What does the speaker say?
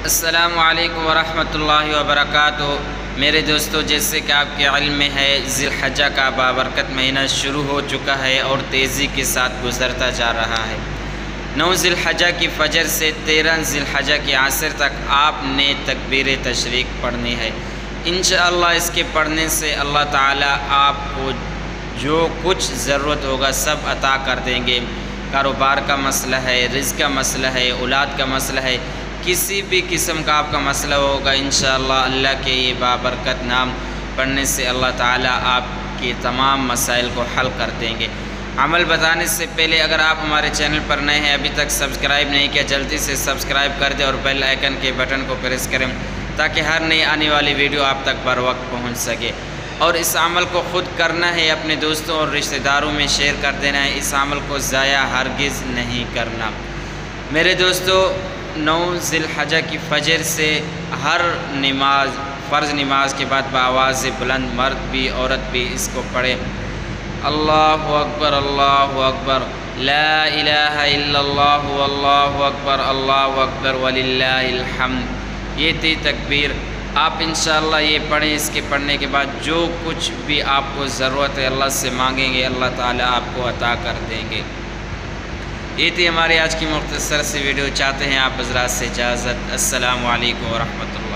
السلام علیکم ورحمۃ اللہ وبرکاتہ۔ میرے دوستو، جیسے کہ آپ کے علم میں ہے، ذی الحجہ کا بابرکت مہینہ شروع ہو چکا ہے اور تیزی کے ساتھ گزرتا جا رہا ہے۔ 9 ذی الحجہ کی فجر سے 13 ذی الحجہ کی عصر تک آپ نے تکبیر تشریق پڑھنی ہے۔ انشاءاللہ اس کے پڑھنے سے اللہ تعالیٰ آپ کو جو کچھ ضرورت ہوگا سب عطا کر دیں گے۔ کاروبار کا مسئلہ ہے، رزق کا مسئلہ ہے، اولاد کا مسئلہ ہے، کسی بھی قسم کا آپ کا مسئلہ ہوگا، انشاءاللہ اللہ کے یہ بابرکت نام پڑھنے سے اللہ تعالیٰ آپ کے تمام مسائل کو حل کر دیں گے۔ عمل بتانے سے پہلے اگر آپ ہمارے چینل پر نئے ہیں، ابھی تک سبسکرائب نہیں کیا، جلدی سے سبسکرائب کر دیں اور بیل آئیکن کے بٹن کو پریس کریں تاکہ ہر نئی آنے والی ویڈیو آپ تک بر وقت پہنچ سکے۔ اور اس عمل کو خود کرنا ہے، اپنے دوستوں اور رشتہ داروں میں شیئر کر دینا ہے، اس عمل کو ضائع ہرگز نہیں کرنا۔ میرے دوستو، 9 ذی الحجہ کی فجر سے ہر نماز، فرض نماز کے بعد بآواز بلند مرد بھی عورت بھی اس کو پڑھے۔ اللہ اکبر اللہ اکبر، لا الہ الا اللہ واللہ اکبر، اللہ اکبر وللہ الحمد۔ یہ تھی تکبیر۔ آپ انشاءاللہ یہ پڑھیں۔ اس کے پڑھنے کے بعد جو کچھ بھی آپ کو ضرورت ہے اللہ سے مانگیں گے، اللہ تعالیٰ آپ کو عطا کر دیں گے۔ یہ تھی ہماری آج کی مختصر سی ویڈیو۔ چاہتے ہیں آپ حضرات سے اجازت۔ السلام علیکم ورحمۃ اللہ۔